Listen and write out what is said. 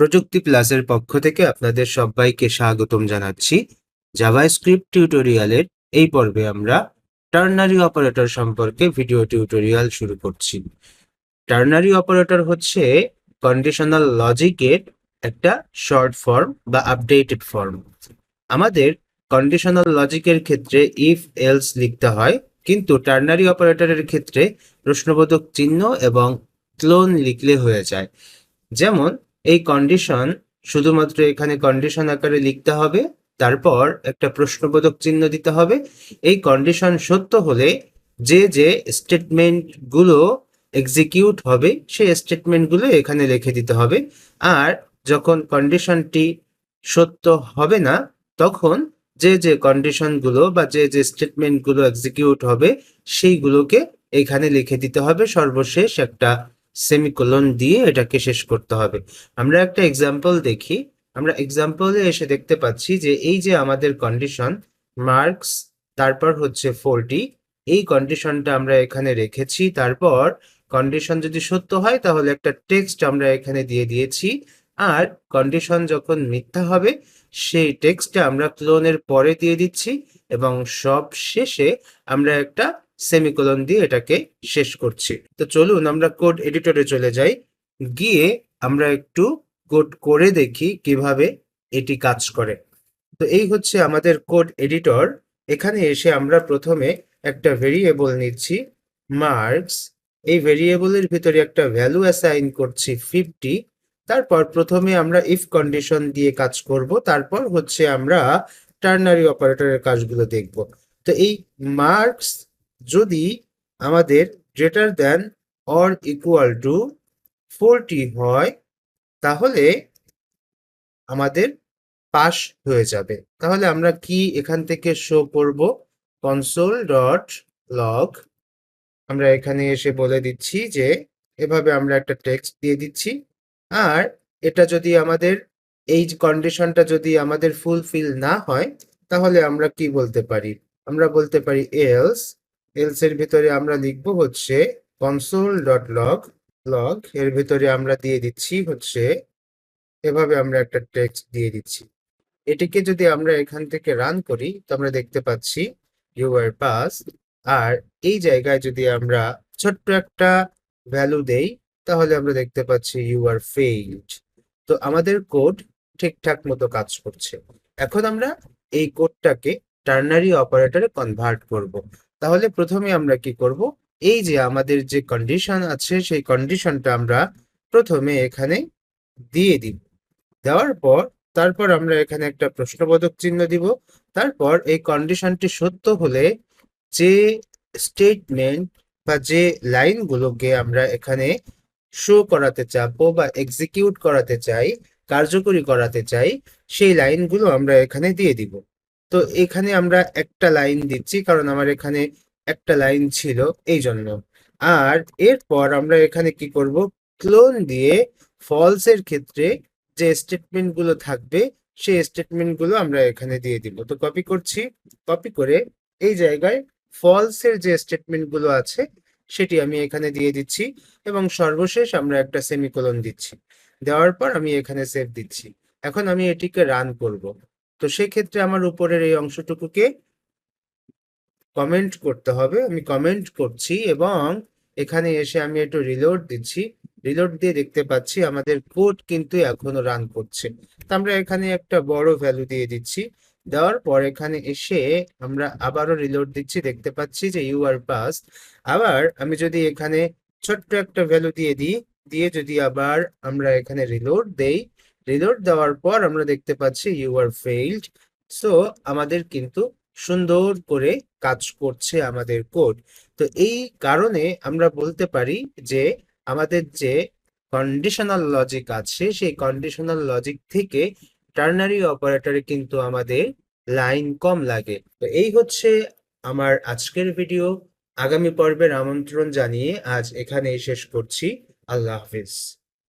প্রযুক্তি প্লাসের পক্ষ থেকে আপনাদের সবাইকে স্বাগতম জানাচ্ছি। জাভাস্ক্রিপ্ট টিউটোরিয়ালের এই পর্বে আমরা টার্নারি অপারেটর সম্পর্কে ভিডিও টিউটোরিয়াল শুরু করছি। টার্নারি অপারেটর হচ্ছে কন্ডিশনাল লজিকের একটা শর্ট ফর্ম বা আপডেটেড ফর্ম। আমাদের কন্ডিশনাল লজিকের ক্ষেত্রে ইফ এলস লিখতে হয়, কিন্তু টার্নারি অপারেটরের ক্ষেত্রে প্রশ্নবোধক চিহ্ন এবং ক্লোন লিখলে হয়ে যায়। যেমন এই কন্ডিশন শুধুমাত্র এখানে কন্ডিশন আকারে লিখতে হবে, তারপর একটা প্রশ্নবোধক চিহ্ন দিতে হবে। এই কন্ডিশন সত্য হলে যে যে স্টেটমেন্টগুলো এক্সিকিউট হবে সেই স্টেটমেন্টগুলো এখানে লিখে দিতে হবে। আর যখন কন্ডিশনটি সত্য হবে না, তখন যে যে কন্ডিশনগুলো বা যে যে স্টেটমেন্টগুলো এক্সিকিউট হবে সেইগুলোকে এখানে লিখে দিতে হবে। সর্বশেষ একটা সেমিকোলন দিয়ে এটাকে শেষ করতে হবে। আমরা একটা এক্সাম্পল দেখি। আমরা এক্সাম্পলে এসে দেখতে পাচ্ছি যে এই যে আমাদের কন্ডিশন মার্কস, তারপর হচ্ছে 40, এই কন্ডিশনটা আমরা এখানে রেখেছি। তারপর কন্ডিশন যদি সত্য হয় তাহলে একটা টেক্সট আমরা এখানে দিয়ে দিয়েছি, আর কন্ডিশন যখন মিথ্যা হবে সেই টেক্সটটা আমরা ক্লোনের পরে দিয়ে দিচ্ছি, এবং সব শেষে আমরা একটা সেমিকোলন দিয়ে এটাকে শেষ করছি। তো চলুন আমরা কোড এডিটরে চলে যাই, গিয়ে আমরা একটু কোড করে দেখি কিভাবে এটি কাজ করে। তো এই হচ্ছে আমাদের কোড এডিটর। এখানে এসে আমরা প্রথমে একটা ভেরিয়েবল নিচ্ছি মার্কস। এই ভেরিয়েবলের ভিতরে একটা ভ্যালু অ্যাসাইন করছি 50। তারপর প্রথমে আমরা ইফ কন্ডিশন দিয়ে কাজ করব, তারপর হচ্ছে আমরা টার্নারি অপারেটরের কাজগুলো দেখব। তো এই মার্কস যদি আমাদের greater than or equal to 40 হয়, তাহলে আমাদের পাস হয়ে যাবে। তাহলে আমরা কি এখান থেকে শো করব? Console dot log. আমরা এখানে এসে বলে দিচ্ছি যে এভাবে আমরা একটা টেক্সট দিয়ে দিচ্ছি। আর এটা যদি আমাদের এই কন্ডিশনটা যদি আমাদের ফুলফিল না হয়, তাহলে আমরা কি বলতে পারি? আমরা বলতে পারি এলস। এলস এর ভিতরে আমরা লিখবো হচ্ছে কনসোল ডট লগ। লগ এর ভিতরে আমরা দিয়ে দিচ্ছি হচ্ছে এভাবে আমরা একটা টেক্সট দিয়ে দিচ্ছি। এটিকে যদি আমরা এখান থেকে রান করি, তো আমরা দেখতে পাচ্ছি ইউ আর পাস। আর এই জায়গায় যদি আমরা ছোট্ট একটা ভ্যালু দেই, তাহলে আমরা দেখতে পাচ্ছি ইউ আর ফেইলড। তো আমাদের কোড ঠিকঠাক মতো কাজ করছে। এখন আমরা এই কোডটাকে টার্নারি অপারেটরে কনভার্ট করব। তাহলে প্রথমে আমরা কি করব? এই যে আমাদের যে কন্ডিশন আছে সেই কন্ডিশনটা আমরা প্রথমে এখানে দিয়ে দিব। দেওয়ার পর তারপর আমরা এখানে একটা প্রশ্নবোধক চিহ্ন দিব। তারপর এই কন্ডিশনটি সত্য হলে যে স্টেটমেন্ট বা যে লাইনগুলোকে আমরা এখানে শো করাতে চাবো বা এক্সিকিউট করাতে চাই, কার্যকরী করাতে চাই, সেই লাইনগুলো আমরা এখানে দিয়ে দিব। তো এখানে আমরা একটা লাইন দিচ্ছি, কারণ আমার এখানে একটা লাইন ছিল এই জন্য। আর এরপর আমরা এখানে কি করব? ক্লোন দিয়ে ফলসের ক্ষেত্রে যে স্টেটমেন্টগুলো থাকবে সেই স্টেটমেন্টগুলো আমরা এখানে দিয়ে দিব। তো কপি করছি। কপি করে এই জায়গায় ফলসের যে স্টেটমেন্টগুলো আছে সেটি আমি এখানে দিয়ে দিচ্ছি, এবং সর্বশেষ আমরা একটা সেমিকোলন দিচ্ছি। দেওয়ার পর আমি এখানে সেভ দিচ্ছি। এখন আমি এটিকে রান করব। তো সেক্ষেত্রে আমার উপরের এই অংশটুকুকে কমেন্ট করতে হবে। আমি কমেন্ট করছি এবং এখানে এসে আমি একটু রিলোড দিচ্ছি। রিলোড দিয়ে দেখতে পাচ্ছি আমাদের কোড কিন্তু এখনো রান করছে। তো আমরা এখানে একটা বড় ভ্যালু দিয়ে দিচ্ছি। দেওয়ার পর এখানে এসে আমরা আবারও রিলোড দিচ্ছি, দেখতে পাচ্ছি যে ইউ আর পাস। আবার আমি যদি এখানে ছোট্ট একটা ভ্যালু দিয়ে দিই, দিয়ে যদি আবার আমরা এখানে রিলোড দেই, রিলোড দেওয়ার পর আমরা দেখতে পাচ্ছি ইউ আর ফেইলড। সো আমাদের কিন্তু সুন্দর করে কাজ করছে আমাদের কোড। তো এই কারণে আমরা বলতে পারি যে আমাদের যে কন্ডিশনাল লজিক আছে সেই কন্ডিশনাল লজিক থেকে টার্নারি অপারেটরে কিন্তু আমাদের লাইন কম লাগে। তো এই হচ্ছে আমার আজকের ভিডিও। আগামী পর্বের আমন্ত্রণ জানিয়ে আজ এখানেই শেষ করছি। আল্লাহ হাফিজ।